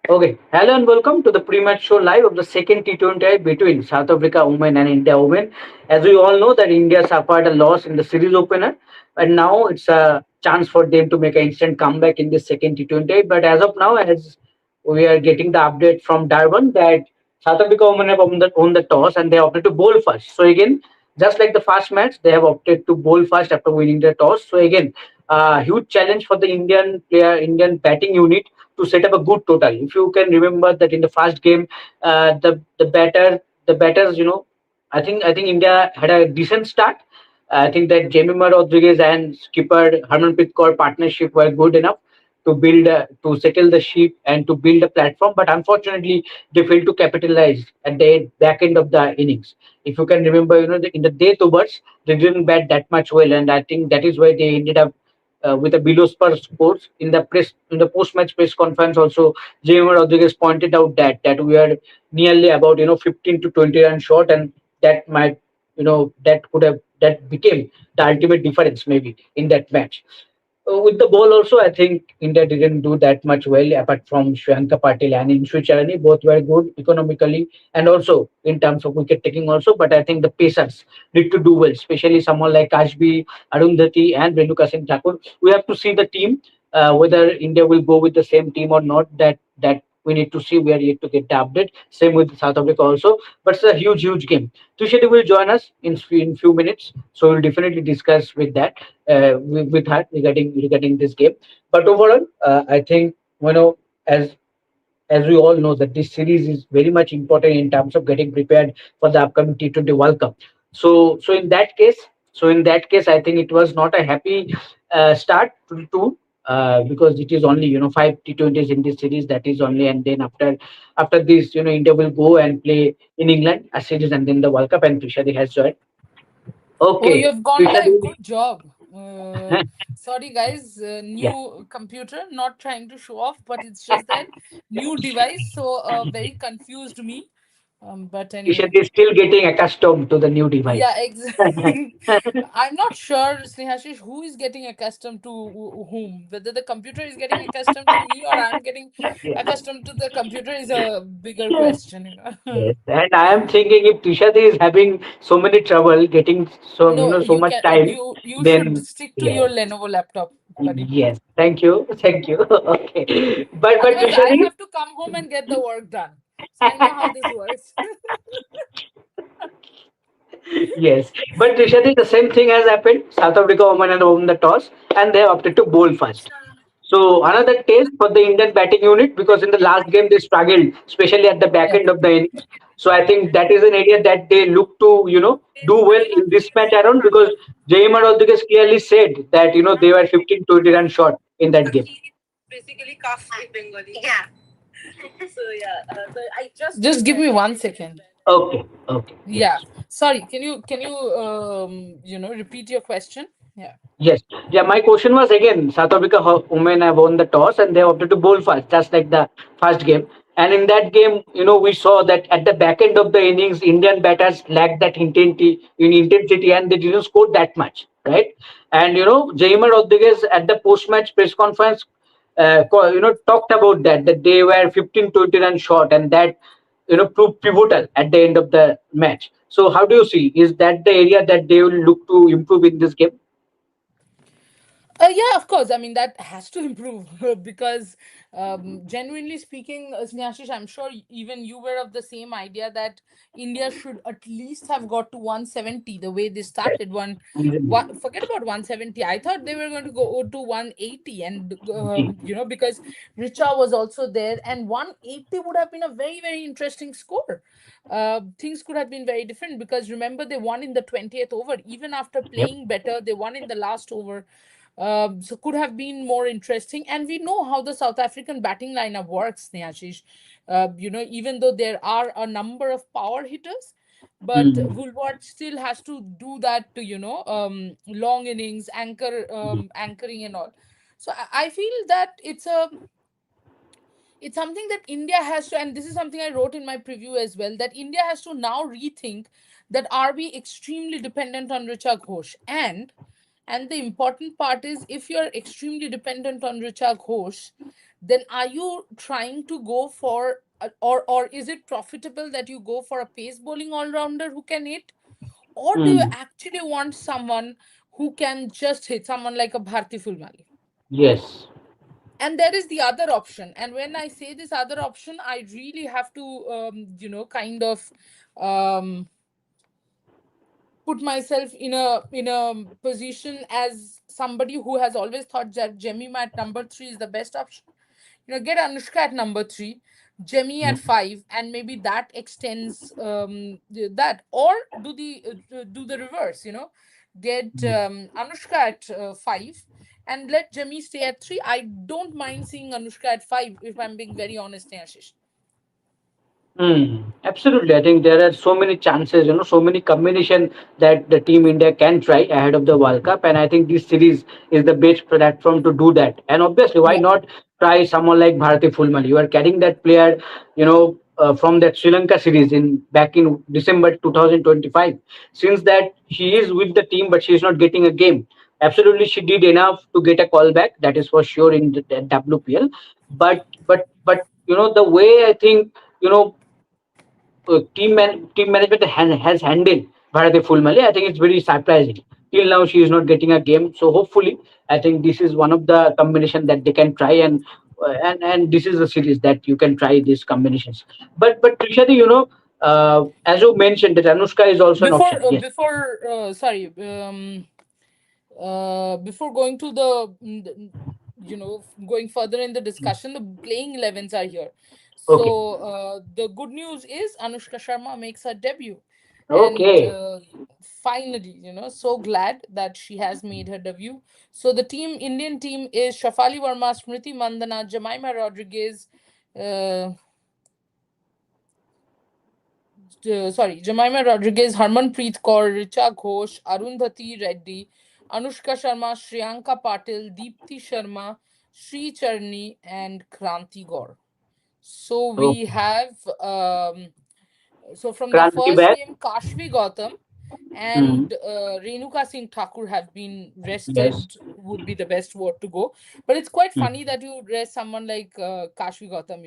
Okay, hello and welcome to the pre-match show live of the second T20I between South Africa women and India women. As we all know that India suffered a loss in the series opener, and now it's a chance for them to make an instant comeback in the second T20I. But as of now, as we are getting the update from Durban that South Africa women have won the toss and they opted to bowl first. So again, just like the first match, they have opted to bowl first after winning the toss. So again, a huge challenge for the Indian batting unit to set up a good total. If you can remember that in the first game, the batters, I think India had a decent start. I think that Jemima Rodriguez and skipper Harmanpreet Kaur partnership were good enough to to settle the ship and to build a platform. But unfortunately, they failed to capitalize at the back end of the innings. If you can remember, in the death overs, they didn't bat that much well, and I think that is why they ended up with a below par scores in the post match press conference. Also, Jaime Rodriguez pointed out that we are nearly about 15 to 20 runs short, and that might that became the ultimate difference maybe in that match. With the ball also, I think India didn't do that much well apart from Shriyanka Patil and Inshu Charani. Both were good economically and also in terms of wicket taking also. But I think the pacers need to do well, especially someone like Ashby, Arundhati and Renuka Singh Thakur. We have to see the team, whether India will go with the same team or not. That we need to see. We are yet to get the update. Same with South Africa also. But it's a huge game. Tusheti will join us in few minutes, so we'll definitely discuss with her regarding this game. But overall, I think as we all know that this series is very much important in terms of getting prepared for the upcoming T20 World Cup. So in that case, I think it was not a happy start to because it is only five T20s in this series. That is only, and then after this, India will go and play in England a series, and then the World Cup. And Trishadi has joined. Oh, Okay, you've gone live. Trishadi. Good job. Sorry, guys. Yeah. New computer. Not trying to show off, but it's just that new device. So, very confused me. But anyway. Trishadi is still getting accustomed to the new Yeah, device. exactly. I'm not sure, Snehashish, who is getting accustomed to whom. Whether the computer is getting accustomed to me or I'm getting Yeah. accustomed to the computer is a bigger question. Yes, and I am thinking if Tushadi is having so many trouble getting No, so you much can. time, You should then stick to yes, your Lenovo laptop, buddy. yes. Thank you. Okay, but Otherwise, I Tushadi, have to come home and get the work done. So I know how this works. yes, but Tushadi, the same thing has happened. South Africa women had won the toss, and they opted to bowl first. So another test for the Indian batting unit because in the last game they struggled, especially at the back Yeah. end of the innings. So I think that is an area that they look to do well in this match around because Jayman Rodriguez clearly said that they were 15-20 runs short in that game. Just give me 1 second. Okay, okay, Yeah. yes. Sorry. Can you repeat your question? Yeah. Yes. Yeah, my question was again, South Africa women have won the toss and they opted to bowl first, just like the first game. And in that game, we saw that at the back end of the innings, Indian batters lacked that intensity and they didn't score that much, right? And Jaime Rodriguez at the post-match press conference, talked about that they were 15-20 runs short, and that proved pivotal at the end of the match. So how do you see? Is that the area that they will look to improve in this game? Yeah, of course. I mean, that has to improve because, genuinely speaking, Snehashish, I'm sure even you were of the same idea that India should at least have got to 170 the way they started. Forget about 170. I thought they were going to go to 180, and because Richa was also there, and 180 would have been a very interesting score. Things could have been very different because remember they won in the 20th over. Even after Yep. playing better, they won in the last over, so could have been more interesting. And we know how the South African batting lineup works, Neashish. Even though there are a number of power hitters, but Mm. Woolward still has to do that to long innings, anchoring and all. So I feel that it's something that India has to, and this is something I wrote in my preview as well, that India has to now rethink that are we extremely dependent on Richa Ghosh, and the important part is if you're extremely dependent on Richa Ghosh, then are you trying to go for or is it profitable that you go for a pace bowling all-rounder who can hit, or do you Mm. actually want someone who can just hit, someone like a Bharti Fulmali? Yes. And there is the other option, and when I say this other option, I really have to kind of um, put myself in a position as somebody who has always thought that Jemima at number 3 is the best option. Get Anushka at number 3, Jemmy at Mm. 5, and maybe that extends that, or do the reverse. Get Mm. Anushka at 5 and let Jemmy stay at 3. I don't mind seeing Anushka at 5, if I'm being very honest, Ashish. Mm, absolutely. I think there are so many chances, so many combination that the team India can try ahead of the World Cup. And I think this series is the best platform to do that. And obviously, why Yeah. not try someone like Bharati Fulmali? You are carrying that player, from that Sri Lanka series in back in December 2025. Since that, she is with the team, but she is not getting a game. Absolutely, she did enough to get a call back. That is for sure in the WPL. But the way I think team management has handled Bharati Fulmali, I think it's very surprising. Till now, she is not getting a game. So hopefully, I think this is one of the combination that they can try, and this is a series that you can try these combinations. But Trishadi, as you mentioned, that Anushka is also an option. Yes. Before sorry before going to going further in the discussion, the playing 11s are here. Okay. So the good news is Anushka Sharma makes her debut, and Okay. finally, so glad that she has made her debut. So the Indian team is Shafali Verma, Smriti Mandana, Jemima Rodriguez, uh, Jemima Rodriguez, Harmanpreet Kaur, Richa Ghosh, Arundhati Reddy, Anushka Sharma, Shriyanka Patil, Deepthi Sharma, Sri Charni, and Kranti Gaur. So we Okay. have from the Kranti first back. game, Kashvi Gautam Mm. and Renuka Singh Thakur have been Yes. rested, would be the best word to go. But it's quite Mm. funny that you rest someone like Kashvi Gautam.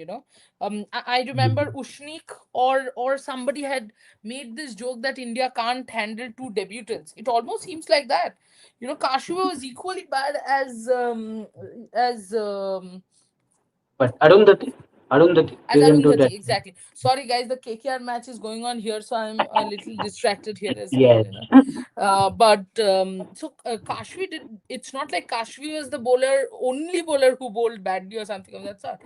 I remember Mm. Ushnik or somebody had made this joke that India can't handle two debutants. It almost seems like that. Kashvi was equally bad But Arundhati as didn't do that. Arundhati, exactly. Sorry, guys, the KKR match is going on here, so I'm a little distracted here as well. Yes. But so Kashvi did. It's not like Kashvi was the only bowler who bowled badly or something of that sort.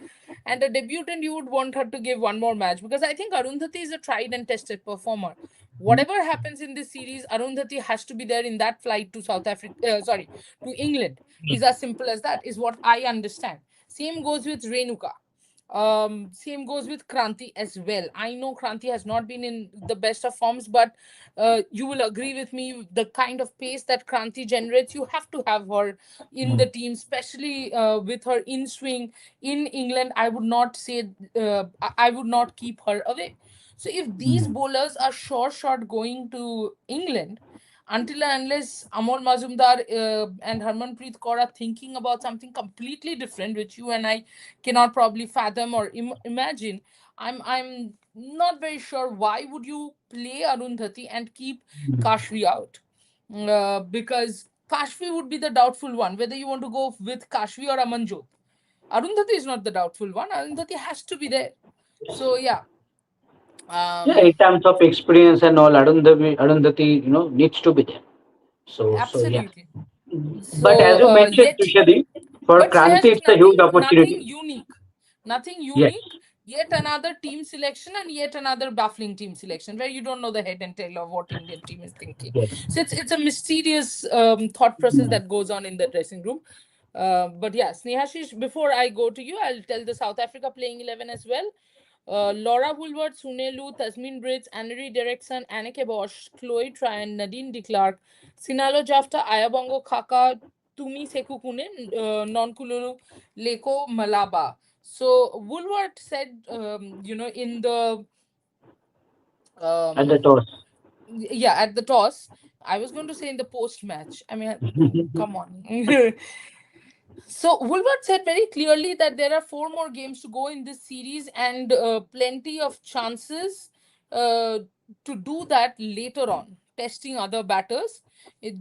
And a debutant, you would want her to give one more match, because I think Arundhati is a tried and tested performer. Whatever happens in this series, Arundhati has to be there in that flight to South Africa. Sorry, to England. Is as simple as that. Is what I understand. Same goes with Renuka. Same goes with Kranti as well. I know Kranti has not been in the best of forms, but you will agree with me, the kind of pace that Kranti generates, you have to have her in the team, especially with her in swing in England. I would not say I would not keep her away. So if these bowlers are sure shot going to England, until and unless Amol Mazumdar and Harmanpreet Kaur are thinking about something completely different, which you and I cannot probably fathom or imagine, I'm not very sure why would you play Arundhati and keep Kashvi out, because Kashvi would be the doubtful one, whether you want to go with Kashvi or Amanjot. Arundhati is not the doubtful one. Arundhati has to be there. So yeah, Yeah, in um, terms of experience and all, Arundhati, needs to be there. So yeah. absolutely. But as So you mentioned, yet, Trishadi, for but Kranti, Snehash, it's a huge nothing opportunity. unique, nothing Yes. unique. Yet another team selection and yet another baffling team selection where you don't know the head and tail of what Indian team is thinking. Yes. So it's a mysterious thought process that goes on in the dressing room. But yeah, Snehashish, before I go to you, I'll tell the South Africa playing 11 as well. Laura Woolworth, Sunelu, Tasmin Brits, Annery Derrickson, Anneke Bosch, Chloe Tryon, Nadine de Klerk, Sinalo Jafta, Ayabongo Khaka, Tumi Sekukune, Nonkululu, Leko Malaba. So Woolworth said, in the At the um, toss. yeah, at the toss. I was going to say in the post match. I mean, come on. So Woolworth said very clearly that there are four more games to go in this series, and plenty of chances uh, to do that later on, testing other batters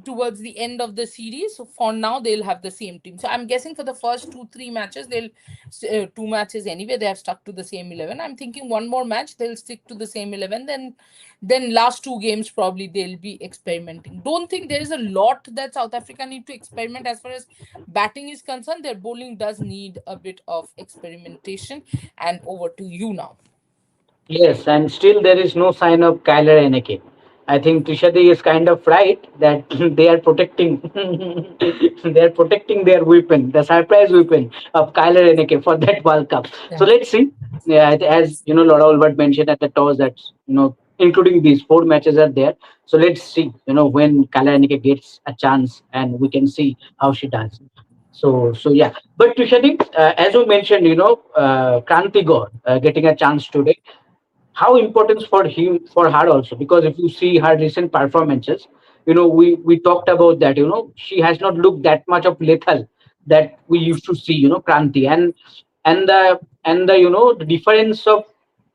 towards the end of the series. So for now, they'll have the same team. So I'm guessing for the first two, three matches, they'll two matches anyway. They have stuck to the same 11. I'm thinking one more match, they'll stick to the same 11. Then last two games probably they'll be experimenting. Don't think there is a lot that South Africa need to experiment as far as batting is concerned. Their bowling does need a bit of experimentation. And over to you now. Yes, and still there is no sign of Kyler Eneke. I think Trishadi is kind of right that they are protecting they are protecting their weapon, the surprise weapon of Kyler Eneke for that World Cup. So Yeah. let's see. Yeah, as you know, Laura Olbert mentioned at the toss that including these four matches are there. So let's see, when Kyler Eneke gets a chance, and we can see how she does. So yeah, but Trishadi, as you mentioned, Kranti Gaur getting a chance today, how important for her also, because if you see her recent performances, we talked about that, she has not looked that much of lethal that we used to see, Kranti, and the difference of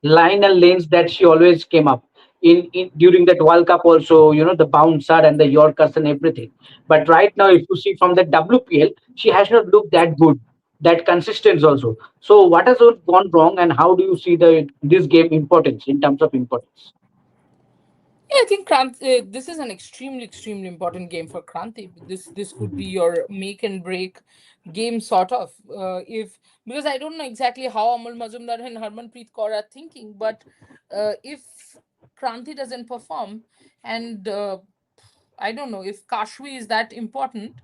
line and lanes that she always came up in during that World Cup also, the bouncer and the Yorkers and everything. But right now, if you see from the WPL, she has not looked that good, that consistent also. So what has gone wrong, and how do you see this game importance in terms of importance? Yeah, I think this is an extremely, extremely important game for Kranti. This could be your make and break game, sort of. If Because I don't know exactly how Amul Mazumdar and Harmanpreet Kaur are thinking, but if Kranti doesn't perform, and I don't know if Kashwi is that important,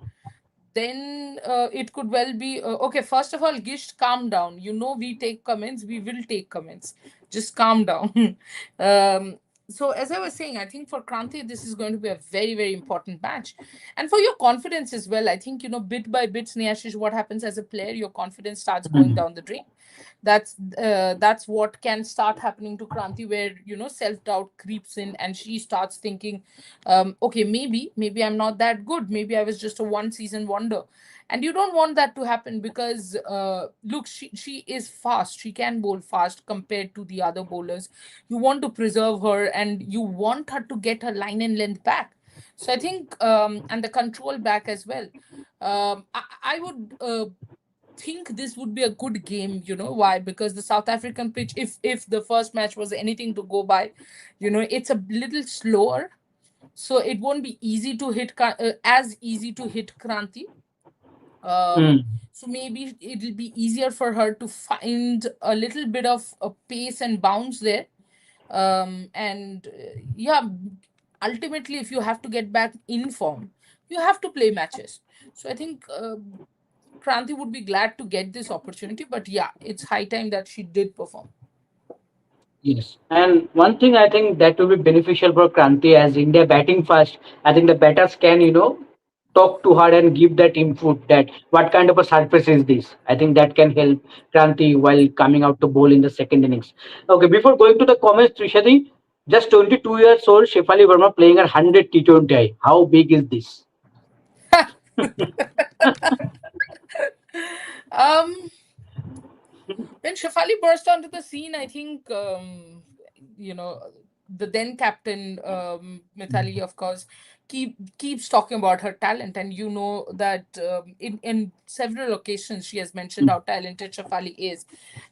then it could well be okay. First of all, Gisht, calm down. We take comments, we will take comments. Just calm down. So as I was saying, I think for Kranti this is going to be a very, very important match, and for your confidence as well. I think, bit by bit, Snehashish, what happens as a player, your confidence starts going Mm. down the drain. That's what can start happening to Kranti, where self doubt creeps in and she starts thinking, okay, maybe I'm not that good, maybe I was just a one season wonder. And you don't want that to happen, because look, she is fast, she can bowl fast compared to the other bowlers. You want to preserve her, and you want her to get her line and length back. So I think, and the control back as well. I would think this would be a good game. Why? Because the South African pitch, if the first match was anything to go by, it's a little slower, so it won't be easy to hit as easy to hit Kranti. um Mm. so maybe it'll be easier for her to find a little bit of a pace and bounce there. And yeah, ultimately, if you have to get back in form, you have to play matches. So I think Kranti would be glad to get this opportunity, but yeah, it's high time that she did perform. Yes, and one thing I think that will be beneficial for Kranti, as India batting first. I think the batters can, talk to her and give that input that what kind of a surface is this. I think that can help Kranti while coming out to bowl in the second innings. Okay, before going to the comments, Trishadi, just 22 years old, Shefali Verma playing a 100 T20I. How big is this? um when Shafali burst onto the scene, I think, you know the then captain, Mithali, of course, keeps talking about her talent, and you know that, in several occasions she has mentioned how talented Shafali is,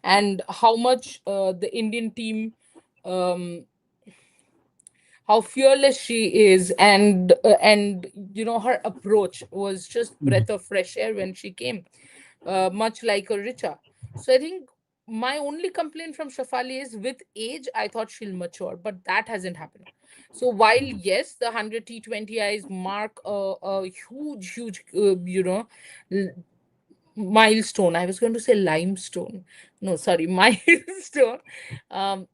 and how much the Indian team, um, how fearless she is, and her approach was just breath of fresh air when she came, much like a Richa. So I think my only complaint from Shafali is, with age, I thought she'll mature, but that hasn't happened. So while yes, the 100 T20Is mark a huge, huge, l- milestone. I was going to say limestone. No, sorry, milestone. Um,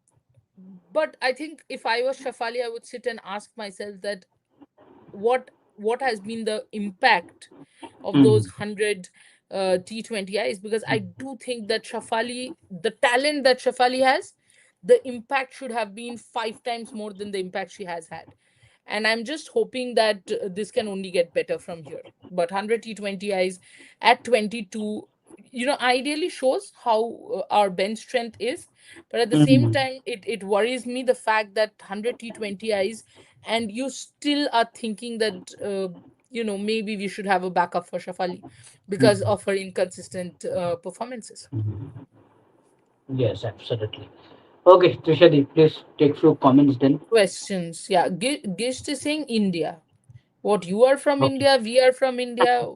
but I think if I was Shafali, I would sit and ask myself that what has been the impact of those Mm. 100 T20Is, because I do think that Shafali, the talent that Shafali has, the impact should have been five times more than the impact she has had. And I'm just hoping that this can only get better from here. But 100 T20Is at 22, ideally shows how our bench strength is. But at the same Mm. time, it worries me the fact that 100 T20Is, and you still are thinking that, maybe we should have a backup for Shafali because Mm. of her inconsistent performances. Mm. Yes, absolutely. Okay, Trishadi, please take few comments then. Questions. Yeah. Gisht is saying India. What, you are from Okay. India? We are from India.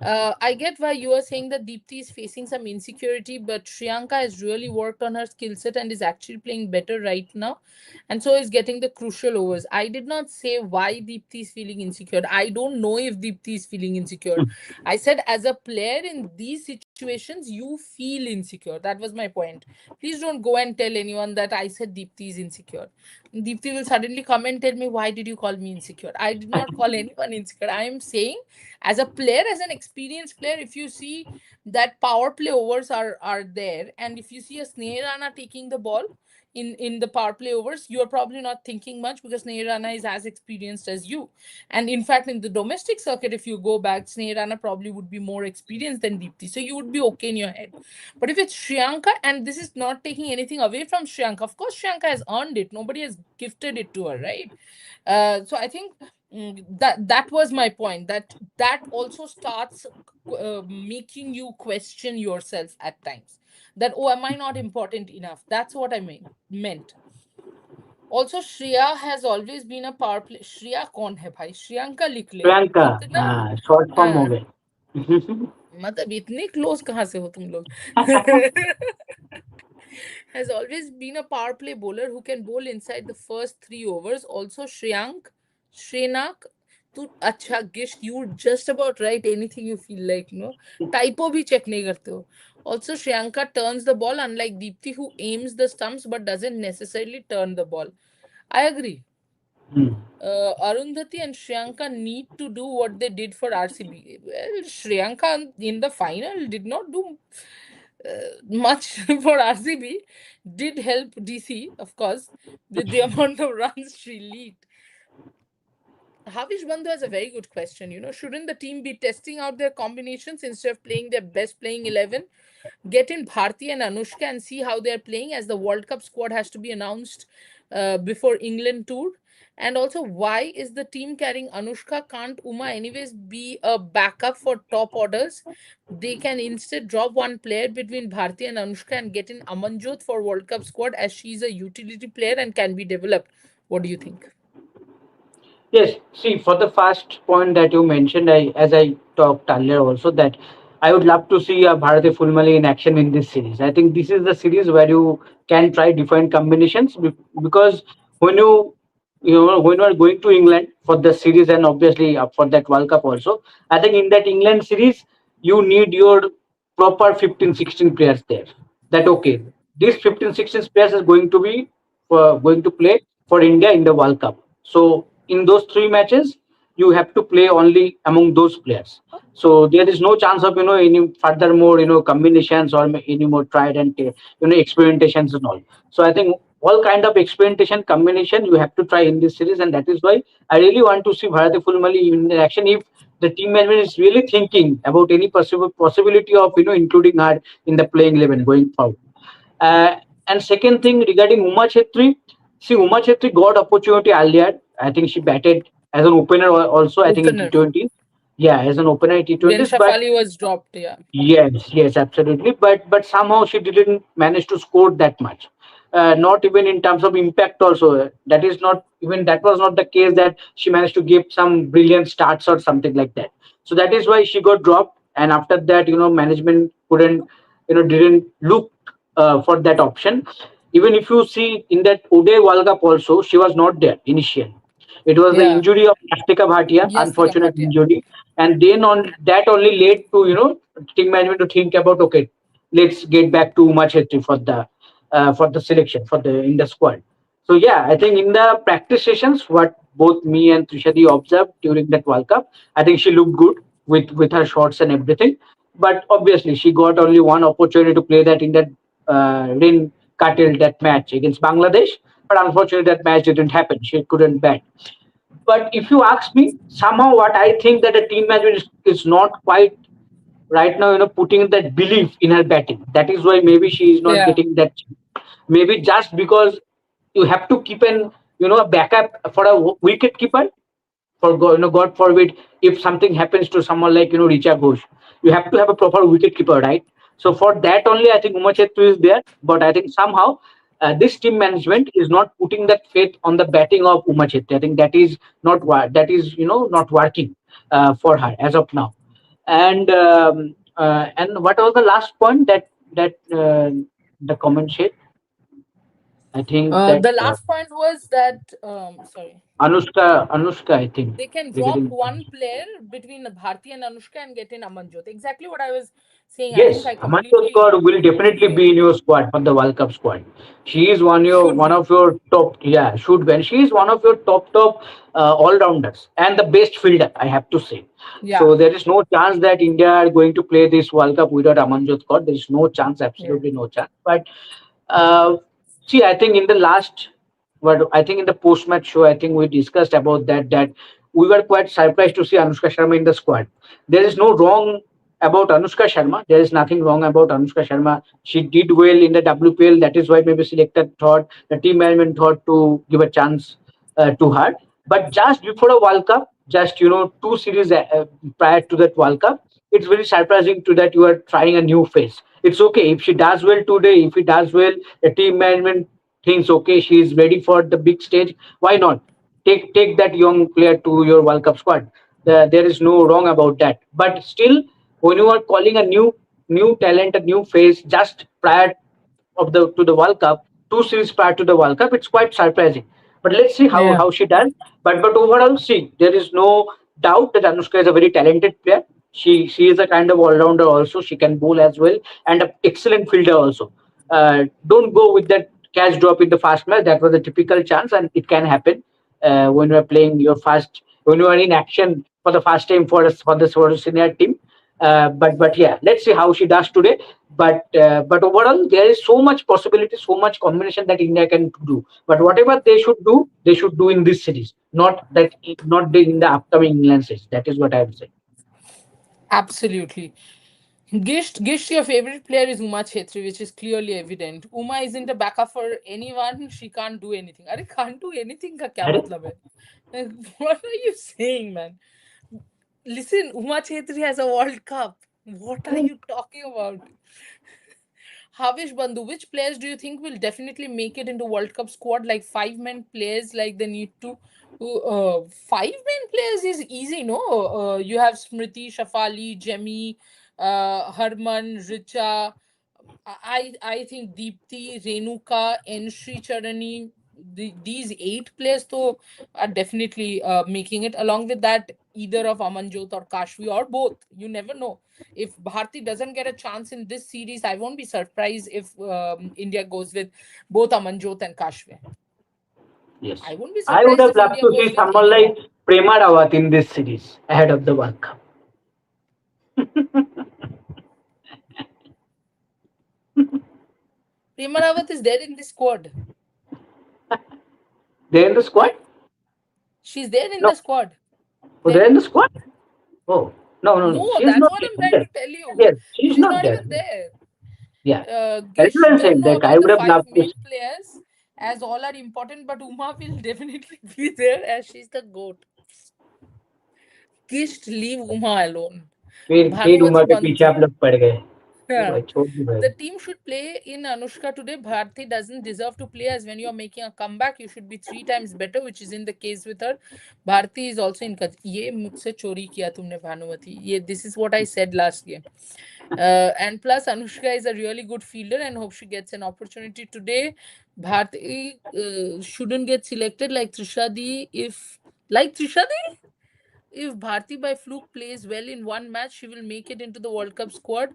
I get why you are saying that Deepthi is facing some insecurity, but Shriyanka has really worked on her skill set and is actually playing better right now, and so is getting the crucial overs. I did not say why Deepthi is feeling insecure. I don't know if Deepthi is feeling insecure. I said as a player in these situations, you feel insecure. That was my point. Please don't go and tell anyone that I said Deepthi is insecure. Deepthi will suddenly come and tell me, why did you call me insecure? I did not call anyone insecure. I am saying as a player, as an experienced player, if you see that power play overs are there, and if you see a Sneh Rana taking the ball in the power play overs, you are probably not thinking much because Sneh Rana is as experienced as you. And in fact, in the domestic circuit, if you go back, Sneh Rana probably would be more experienced than Deepthi, so you would be okay in your head. But if it's Shriyanka, and this is not taking anything away from Shriyanka, of course Shriyanka has earned it, nobody has gifted it to her, right? So I think, that was my point, that also starts making you question yourself at times, that, oh, am I not important enough? That's what I meant. Also, Shreya has always been a power play. Shreya कौन है भाई? श्रियंका लिख ले. प्रियंका, इतना, short form हो हाँ, गए. मतलब इतने क्लोज कहाँ से हो तुम लोग? Has always been a power play bowler who can bowl inside the first 3 overs. Also, Shrenak, तू अच्छा गिश, you just about write anything you feel like, no? Typo भी check नहीं करते हो. Also, Shriyanka turns the ball, unlike Deepthi, who aims the stumps but doesn't necessarily turn the ball. I agree. Hmm. Arundhati and Shriyanka need to do what they did for RCB. Well, Shriyanka in the final did not do much for RCB, did help DC, of course, with the amount of runs she lead. Havish Bandhu has a very good question. Shouldn't the team be testing out their combinations instead of playing their best playing 11? Get in Bharti and Anushka and see how they're playing, as the World Cup squad has to be announced before England tour. And also, why is the team carrying Anushka? Can't Uma anyways be a backup for top orders? They can instead drop one player between Bharti and Anushka and get in Amanjot for World Cup squad, as she's a utility player and can be developed. What do you think? Yes, see, for the first point that you mentioned, as I talked earlier also, that I would love to see a Bharati Fulmali in action in this series. I think this is the series where you can try different combinations, because when when you are going to England for the series, and obviously for that World Cup also, I think in that England series you need your proper 15, 16 players there. That okay, these 15, 16 players are going to play for India in the World Cup. So in those 3 matches, you have to play only among those players. So there is no chance of any furthermore combinations or any more tried and experimentations and all. So I think all kind of experimentation combination you have to try in this series, and that is why I really want to see Bharati Fulmali in action. If the team management is really thinking about any possibility of including her in the playing 11 going forward. Uh, and second thing regarding Uma Chetri, see, Uma Chetri got opportunity earlier. I think she batted as an opener also. I think in Opener. T20, yeah, as an opener in When T20s. But Shafali was dropped, yeah. yes, yes, absolutely. But somehow she didn't manage to score that much. Not even in terms of impact. Also, that was not the case that she managed to give some brilliant starts or something like that. So that is why she got dropped. And after that, management couldn't, didn't look for that option. Even if you see in that ODI World Cup also, she was not there initially. It was the Yeah. injury of Astika Bhatia, Yastika unfortunate Bhatia. injury, and then on that only led to team management to think about, okay, let's get back to Uma Chetri for the selection for the in the squad. So yeah, I think in the practice sessions, what both me and Trishadi observed during that World Cup, I think she looked good with her shots and everything. But obviously, she got only one opportunity to play that in that rain curtailed that match against Bangladesh. but unfortunately that match didn't happen. She couldn't bat. But if you ask me, somehow what I think that the team management is not quite right now, putting that belief in her batting. That is why maybe she is not Yeah. getting that. Maybe just because you have to keep an, a backup for a wicket keeper, for God, God forbid, if something happens to someone like Richa Ghosh, you have to have a proper wicket keeper, right? So for that only, I think Uma Chetri is there. But I think somehow this team management is not putting that faith on the batting of Uma Chetri. I think that is not that is not working for her as of now. And what was the last point that the comment said? I think that The last point was that, sorry, Anushka, I think they can drop regarding. one player between Bharti and Anushka and get in Amanjot. Exactly what I was saying. I think Yes, I Amanyo completely squad will definitely agree. be in your squad for the World Cup squad. She is Should one be. of your top, yeah, should be. And she is one of your top all rounders and the best fielder, I have to say. Yeah. So there is no chance that India are going to play this World Cup without Amanjot squad. There is no chance, Yeah. absolutely no chance. But uh, see, I think in the last, but I think in the post-match show, I think we discussed about that we were quite surprised to see Anushka Sharma in the squad. There is no wrong about Anushka Sharma. There is nothing wrong about Anushka Sharma. She did well in the WPL. That is why maybe selected thought the team management thought to give a chance to her. But just before a World Cup, just two series prior to that World Cup, it's very surprising to that you are trying a new face. It's okay if she does well today. If he does well, the team management thinks okay, she is ready for the big stage. Why not take that young player to your World Cup squad? There is no wrong about that. But still, when you are calling a new talent, a new face just prior of the to the World Cup, two series prior to the World Cup, it's quite surprising. But let's see Yeah. how she does. But overall, see, there is no doubt that Anushka is a very talented player. She is a kind of all rounder also. She can bowl as well and an excellent fielder also. Don't go with that catch drop in the first match. That was a typical chance, and it can happen when you are playing your first when you are in action for the first time for the senior team. But yeah, let's see how she does today. But overall, there is so much possibility, so much combination that India can do. But whatever they should do in this series, not in the upcoming England series. That is what I would say. Absolutely. Gisht, your favorite player is Uma Chetri, which is clearly evident. Uma isn't a backup for anyone. She can't do anything. Are can't do anything का क्या Correct? मतलब है? Like, what are you saying, man? Listen, Uma Chetri has a World Cup. What are you talking about? Havish Bandhu, which players do you think will definitely make it into World Cup squad? Like five-man players, like they need to. Five-man players is easy, no? You have Smriti, Shafali, Jemmy, Harman, Richa. I think Deepthi, Renuka, and Sri Charani, these eight players though are definitely making it. Along with that, either of Amanjot or Kashvi or both. You never know. If Bharti doesn't get a chance in this series, I won't be surprised if India goes with both Amanjot and Kashvi. Yes. I won't be I would surprised have if loved India to goes see with someone anyone. like Prema Rawat in this series ahead of the World Cup. Prema Rawat is there in this squad. They're in the squad? She's there in No. the squad. Oh, they're in Then the squad? Oh, no. no, She's that's not what I'm trying there. to tell you. Yes, she's She's not not there. even there. Yeah. That's Gish, what I'm don't saying. know That I about the would have five loved to main players as all are important, but Uma will definitely be there as she's the goat. Gish, leave Uma alone. फिर Uma Bhanumati के पीछे Bandhu. आप लोग पड़ गए फिर Yeah. भाई छोड़ दो भाई. The team should play in Anushka today. Bharti doesn't deserve to play as when you're making a comeback, you should be three times better, which is in the case with her. Bharti is also in ये मुझसे चोरी किया तुमने भानुमति. ये this is what I said last game. And plus Anushka is a really good fielder and hope she gets an opportunity today. Bharti shouldn't get selected like Trishadi like Trishadi if Bharti by fluke plays well in one match, she will make it into the World Cup squad.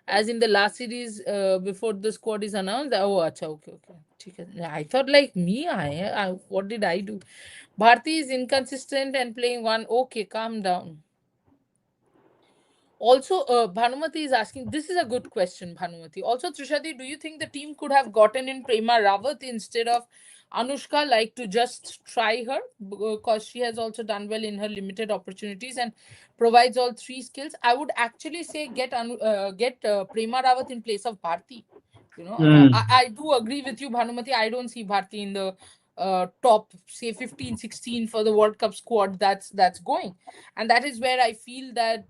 As in the last series, before the squad is announced. Oh, acha, okay. ठीक है. I thought like me, what did I do? Bharti is inconsistent and playing one. Okay, calm down. Also, Bhanumati is asking, this is a good question, Bhanumati. Also, Trishadi, do you think the team could have gotten in Prema Rawat instead of Anushka, like to just try her? Because she has also done well in her limited opportunities and provides all three skills. I would actually say get Prema Rawat in place of Bharti. Mm. I do agree with you, Bhanumati. I don't see Bharti in the top, say, 15, 16 for the World Cup squad that's going. And that is where I feel that,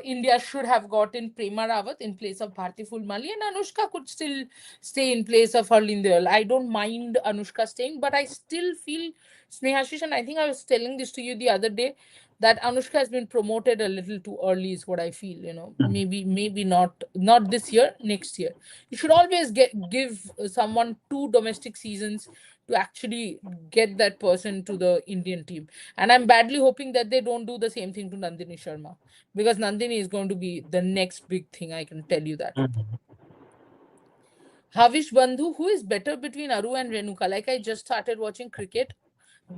India should have gotten Prema Rawat in place of Bharti Fulmali, and Anushka could still stay in place of Harlinder. I don't mind Anushka staying, but I still feel, Snehashish, and I think I was telling this to you the other day, that Anushka has been promoted a little too early is what I feel. Maybe not this year, next year. You should always give someone two domestic seasons to actually get that person to the Indian team. And I'm badly hoping that they don't do the same thing to Nandini Sharma, because Nandini is going to be the next big thing, I can tell you that. Mm. Havish Bandhu, who is better between Aru and Renuka? Like, I just started watching cricket.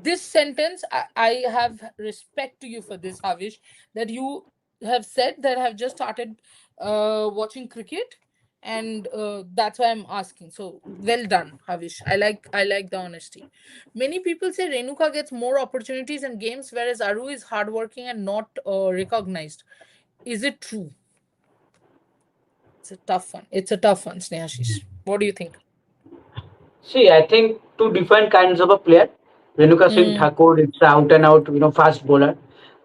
This sentence, I have respect to you for this, Havish, that you have said that I have just started watching cricket, and that's why I'm asking. So well done, Havish. I like the honesty. Many people say Renuka gets more opportunities and games, whereas Aru is hardworking and not recognized. Is it true? It's a tough one. It's a tough one, Snehashish. What do you think? See, I think two different kinds of a player. Renuka Singh Mm, Thakur, it's out and out, fast bowler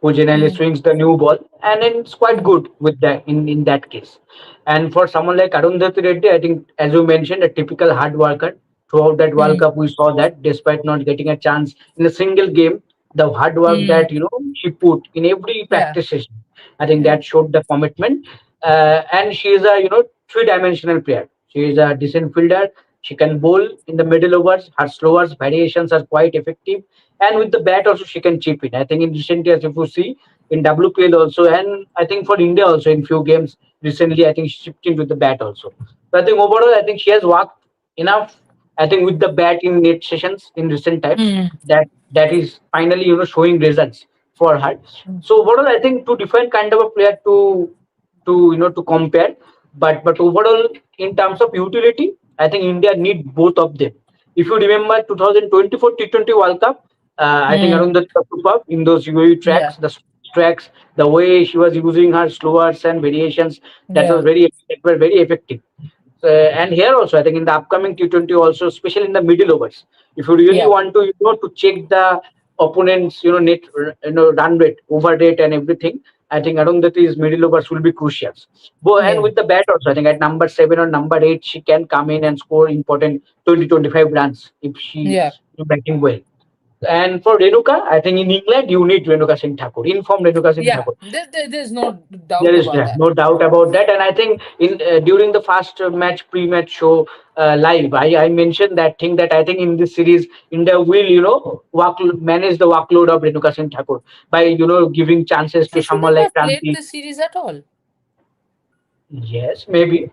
who generally mm, swings the new ball, and then it's quite mm, good with that in that case. And for someone like Arundhati Reddy, I think, as you mentioned, a typical hard worker. Throughout that World mm, Cup, we saw that despite not getting a chance in a single game, the hard work mm. that she put in every Yeah, practice session, I think yeah, that showed the commitment. And she is a three-dimensional player. She is a decent fielder. She can bowl in the middle overs. Her slowers variations are quite effective, and with the bat also she can chip in. I think in recent years, if you see in WPL also, and I think for India also in few games recently, I think she chipped in with the bat also. So I think overall, I think she has worked enough. I think with the bat in net sessions in recent times, mm, that is finally showing results for her. mm, So overall, I think two different kind of a player to compare, but overall in terms of utility, I think India need both of them. If you remember 2024 T20 World Cup, I think mm. Arundhati Superb in those UAE Yeah, tracks, tracks, the way she was using her slowers and variations, that was yeah, very effective. And here also, I think in the upcoming T20 also, especially in the middle overs, if you really yeah, want to to check the opponents net run rate, over rate, and everything, I think Arundhati's middle overs will be crucial. And yeah, with the bat also, I think at number 7 or number 8, she can come in and score important 20-25 runs if she yeah, is batting well. And for Renuka, I think in England you need Renuka Singh Thakur, inform Renuka Singh yeah. Thakur. There's no There doubt is about that. no doubt about that, and I think in during the first match pre-match show live, I mentioned that thing that I think in this series India will manage the workload of Renuka Singh Thakur by giving chances to She someone shouldn't like have played Kranti. the series at all. Yes, maybe,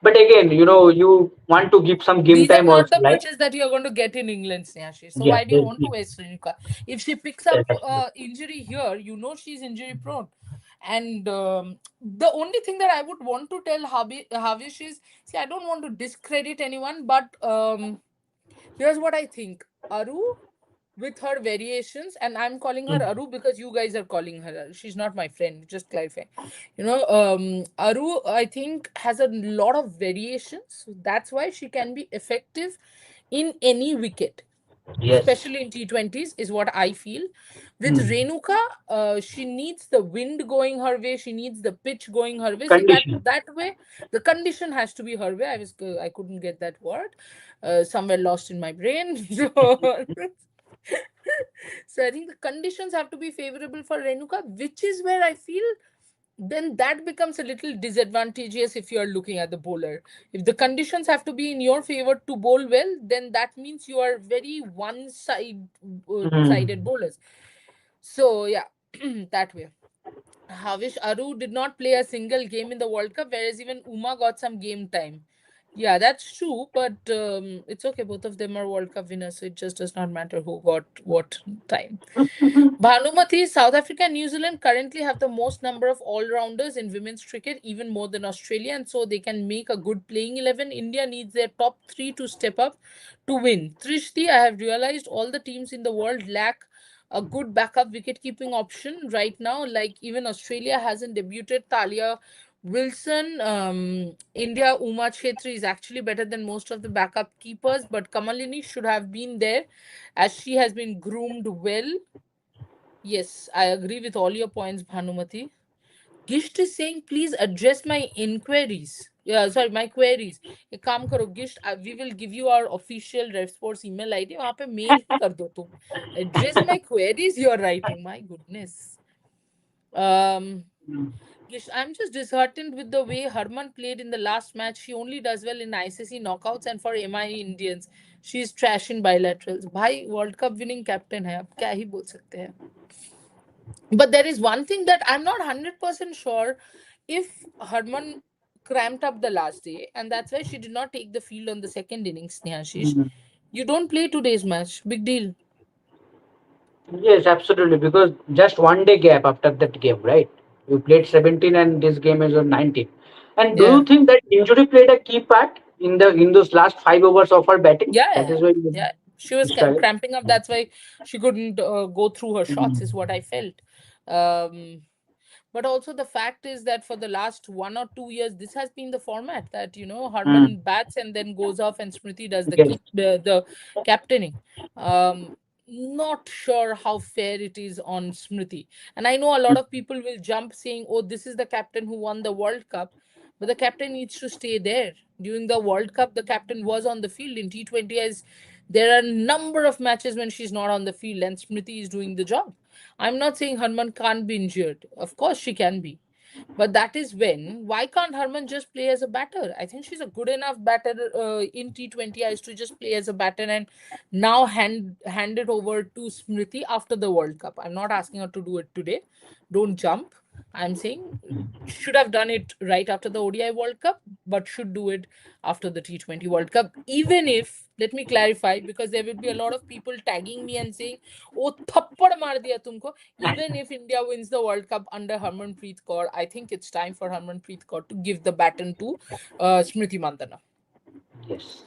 but again, you want to give some game These are time not also, the like pitches that you're going to get in England, Snehashi. So yes, why do you want to waste Renuka? If she picks up injury here, she's injury prone. And the only thing that I would want to tell Havish is, see, I don't want to discredit anyone, but here's what I think. Aru, with her variations, and I'm calling her Aru because you guys are calling her Aru. She's not my friend, just clarify. Aru, I think, has a lot of variations. So that's why she can be effective in any wicket, yes, especially in T20s, is what I feel. With mm. Renuka, she needs the wind going her way. She needs the pitch going her way. See, Condition. that way, the condition has to be her way. I couldn't get that word, somewhere lost in my brain. So I think the conditions have to be favorable for Renuka, which is where I feel then that becomes a little disadvantageous if you are looking at the bowler. If the conditions have to be in your favor to bowl well, then that means you are very sided Mm. bowlers. So yeah, that way. Havish, Aru did not play a single game in the World Cup, whereas even Uma got some game time. Yeah, that's true, but it's okay. Both of them are World Cup winners, so it just does not matter who got what time. Bhanumati, South Africa and New Zealand currently have the most number of all-rounders in women's cricket, even more than Australia, and so they can make a good playing 11. India needs their top three to step up to win. Trishti, I have realized all the teams in the world lack a good backup wicket-keeping option right now. Like even Australia hasn't debuted Talia Wilson. India Uma Chetri is actually better than most of the backup keepers, but Kamalini should have been there as she has been groomed well. Yes, I agree with all your points, Bhanumati. Gisht is saying, please address my inquiries. Yeah, sorry, my queries. एक काम करो gist, we will give you our official response email ID. वहाँ पे mail ही कर दो तुम. Address my queries you're writing. My goodness. Um, Gish, I'm just disheartened with the way Harman played in the last match. She only does well in ICC knockouts and for MI Indians. She's trash in bilaterals. भाई World Cup winning captain है, अब क्या ही बोल सकते हैं. But there is one thing that I'm not 100% sure if Harman cramped up the last day, and that's why she did not take the field on the second innings, Snehashish. Mm. You don't play today's match. Big deal. Yes, absolutely. Because just 1 day gap after that game, right? You played 17 and this game is on 19. And do Yeah. you think that injury played a key part in those last 5 overs of her batting? Yeah, That yeah, is why you yeah. She was struggled. cramping up. That's why she couldn't go through her shots, Mm. is what I felt. Um, but also the fact is that for the last 1 or 2 years, this has been the format that Mm. Harman bats and then goes off, and Smriti does the Yes. keep the captaining. Um, Not sure how fair it is on Smriti, and I know a lot of people will jump saying, "Oh, this is the captain who won the World Cup." But the captain needs to stay there. During the World Cup, the captain was on the field. In T20, as there are a number of matches when she's not on the field and Smriti is doing the job. I'm not saying Harman can't be injured. Of course, she can be. But that is when, why can't Harman just play as a batter? I think she's a good enough batter in T20Is to just play as a batter and now hand it over to Smriti after the World Cup. I'm not asking her to do it today. Don't jump. I'm saying should have done it right after the ODI World Cup, but should do it after the T20 World Cup. Even if, let me clarify, because there will be a lot of people tagging me and saying, "Oh, thappad maar diya tumko." Even if India wins the World Cup under Harmanpreet Kaur, I think it's time for Harmanpreet Kaur to give the baton to Smriti Mandana. Yes.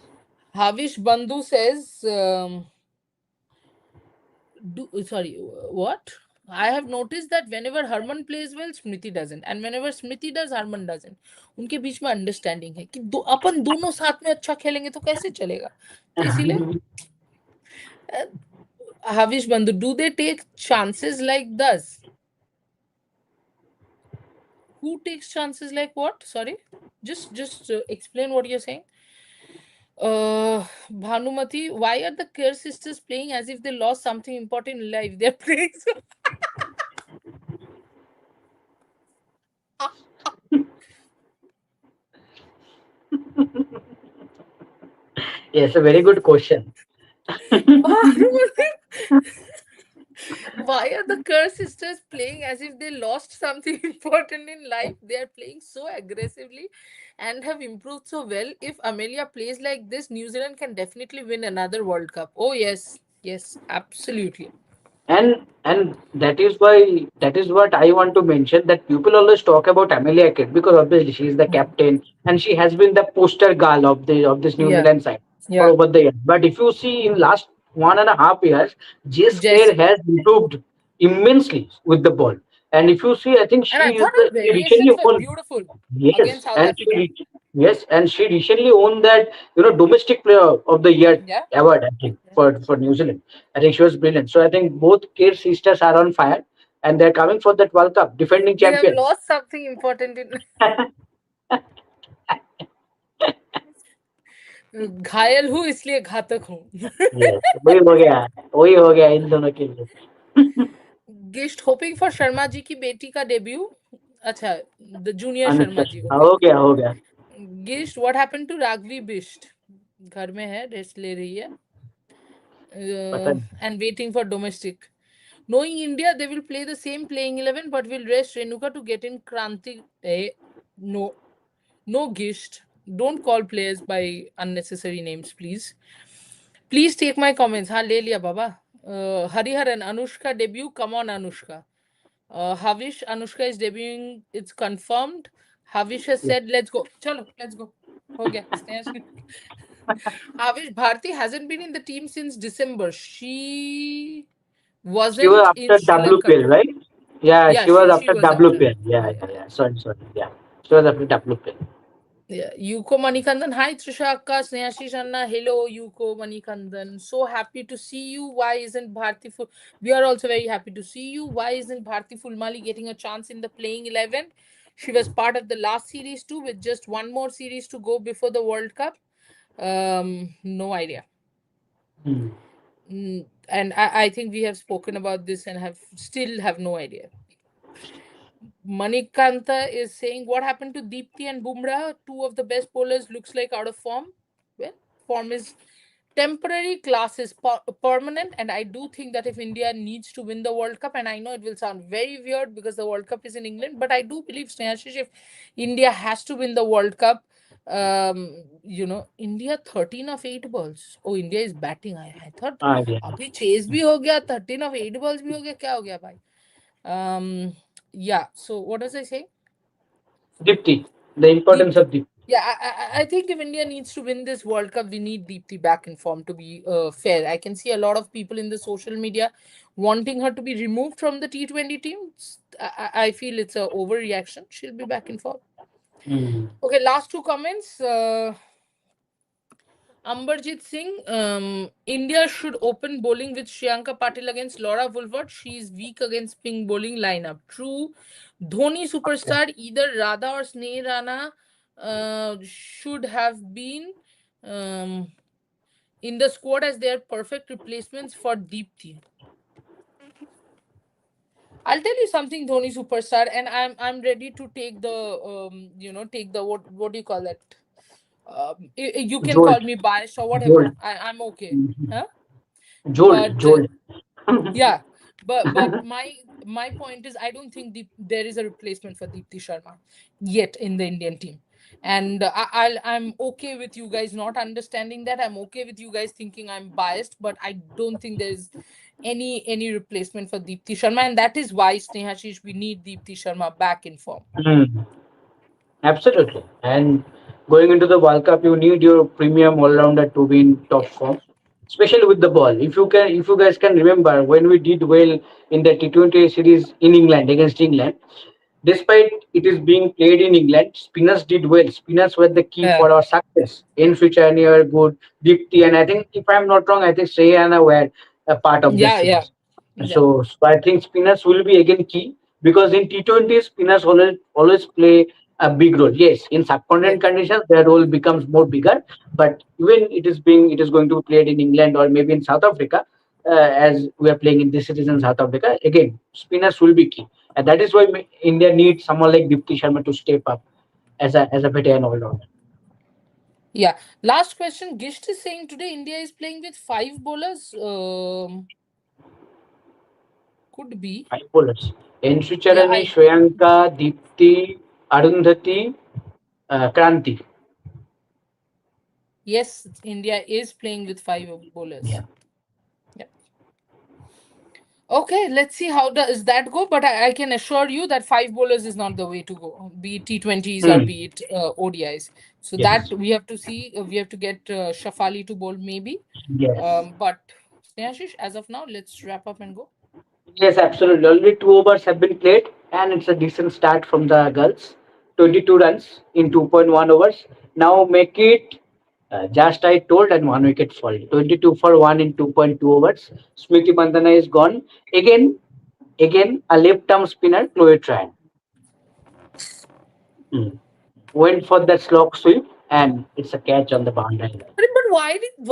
Havish Bandhu says, sorry, what? I have noticed that whenever Harman plays well, Smriti doesn't, and whenever Smriti does, Harman doesn't. उनके बीच में understanding है कि अपन दोनों साथ में अच्छा खेलेंगे तो कैसे चलेगा. तो इसीलिए Havish Bandhu, do they take chances like this? Who takes chances like what? Sorry, just explain what you're saying. Bhanumati, why are the Kerr sisters playing as if they lost something important in life? They're playing so. Yes, a very good question. Bhanumati, why are the Kerr sisters playing as if they lost something important in life? They are playing so aggressively and have improved so well. If Amelia plays like this, New Zealand can definitely win another World Cup. Oh yes, yes, absolutely. And that is what I want to mention, that people always talk about Amelia Kid because obviously she is the Mhm. captain and she has been the poster girl of this New Yeah, Zealand side for yeah. over the years. But if you see in last 1.5 years, Jess Kerr Jess, has improved immensely with the ball. And if you see, I think and I she is thought the her she recently variations were won. beautiful Yes, against South Africa. yes, and she recently won that domestic player of the year Yeah. award. I think for New Zealand. I think she was brilliant. So I think both Kate sisters are on fire, and they're coming for that World Cup, defending They have champions. lost something important in घायल हूँ इसलिए घातक हूँ. Yes, वही हो गया इन दोनों के लिए. Gist hoping for Sharma ji की बेटी का डेब्यू. अच्छा, द जूनियर शर्मा अनुष्का, जी. हाँ, ओके. हो गया. Gist what happened to Raghavi Bisht. घर में है, रेस्ट ले रही है पता नहीं. And waiting for domestic. Knowing India, they will play the same playing 11 but will rest Renuka to get in Kranti. No, no Gisht. Don't call players by unnecessary names, please. Please take my comments. Ha, le liya, Baba. Hariharan, Anushka debut. Come on, Anushka. Havish, Anushka is debuting. It's confirmed. Havish has Yeah. said, let's go. Chalo, let's go. Ho gaya. Havish, Bharti hasn't been in the team since December. She She was wasn't in after Sri Lanka WPL, too. right? Yeah, Yeah, she was she after was after. WPL. Yeah, Yeah, yeah, yeah. yeah. Sorry, sorry. Yeah, she was after WPL. Yeah, Yuko Manikandan. Hi, Trisha Akka, Snehashi Shanna. Hello, Yuko Manikandan. So happy to see you. Why isn't Bharti Full? We are also very happy to see you. Why isn't Bharti Fulmali getting a chance in the playing 11? She was part of the last series too, with just one more series to go before the World Cup. No idea. Hmm. And I think we have spoken about this and have still have no idea. Manikanta is saying, what happened to Deepthi and Bumrah? Two of the best bowlers looks like out of form. Well, form is temporary, class is permanent, and I do think that if India needs to win the World Cup, and I know it will sound very weird because the World Cup is in England, but I do believe, Snehashish, if India has to win the World Cup, India 13 of 8 balls. Oh, India is batting. I thought Ah, yeah. अभी chase भी हो गया, 13 of 8 balls भी हो गया, क्या हो गया भाई? Yeah, so what was I saying? Dipti. The importance Deepthi. of Dipti. Yeah, I think if India needs to win this World Cup, we need Deepthi back in form to be fair. I can see a lot of people in the social media wanting her to be removed from the T20 team. I feel it's a overreaction. She'll be back in form. Hmm. Okay, last two comments. Amberjit Singh, India should open bowling with Shriyanka Patil against Laura Woolford. She is weak against ping bowling lineup. True. Dhoni superstar, either Radha or Sneh Rana should have been um, in the squad as they are perfect replacements for Deepthi. I'll tell you something, Dhoni superstar, and I'm ready to take the take the what do you call that? You can call Jolt. me biased or whatever. Jolt. I'm okay. Mhm. Huh? Jolt. But Jolt. yeah, but my point is I don't think there is a replacement for Deepthi Sharma yet in the Indian team, and I'm okay with you guys not understanding that. I'm okay with you guys thinking I'm biased, but I don't think there is any replacement for Deepthi Sharma, and that is why, Snehashish, we need Deepthi Sharma back in form. Hmm. Absolutely. And going into the World Cup, you need your premium all-rounder to be in top Yeah, form, especially with the ball. If you guys can remember when we did well in the T20 series in England against England, despite it is being played in England, spinners did well. Spinners were the key yeah, for our success. In future, and were good, Dipti, and I think if I'm not wrong, I think Shreyana were a part of the yeah, yeah, series. yeah, So I think spinners will be again key because in T20 spinners always play a big role. Yes, in subcontinent yes. conditions their role becomes more bigger, but when it is going to be played in England or maybe in South Africa, as we are playing in this series in South Africa, again spinners will be key, and that is why India needs someone like Dipti Sharma to step up as a veteran all rounder. Yeah. Last question. Gisht is saying today India is playing with five bowlers. Could be. Five bowlers: Yeah, Ensucharani, I Shreyanka, Dipti, Arundhati, Kranti. yes, India is playing with five bowlers. Yeah. Yeah. Okay, let's see how does that go. But I can assure you that five bowlers is not the way to go, be it T20s or Hmm. be it ODIs. So that Yes. we have to see. We have to get Shafali to bowl maybe. Yes. But Snehashish, as of now, let's wrap up and go. Yes, absolutely. Only two overs have been played, and it's a decent start from the girls. 22 runs in 2.1 overs. Now make it just I told and one wicket fall. 22 for 1 in 2.2 overs. Smriti Mandana is gone. Again, a left arm spinner, Chloe Tran. Hmm. Went for that slog sweep, and it's a catch on the boundary line. But why did?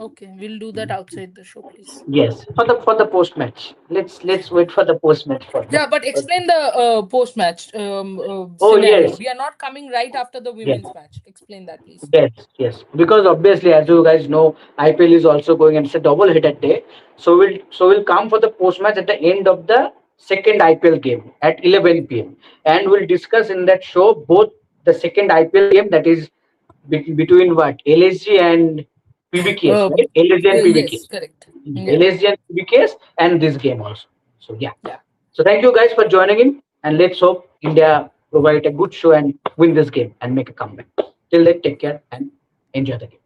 Okay, we'll do that outside the show, please. Yes, for the post match. Let's wait for the post match for that. Yeah, but explain the post-match Oh scenario. yes, We are not coming right after the yes. women's match. Explain that, please. Yes, yes. Because obviously, as you guys know, IPL is also going and it's a double headed day. So we'll come for the post match at the end of the second IPL game at 11 p.m. and we'll discuss in that show both the second IPL game, that is between what LSG and PBKS, Uh, right? LSG and yes, PBKS, correct. Yeah, LSG and PBKS, and this game also. So yeah. yeah. So thank you guys for joining in, and let's hope India provide a good show and win this game and make a comeback. Till then, take care and enjoy the game.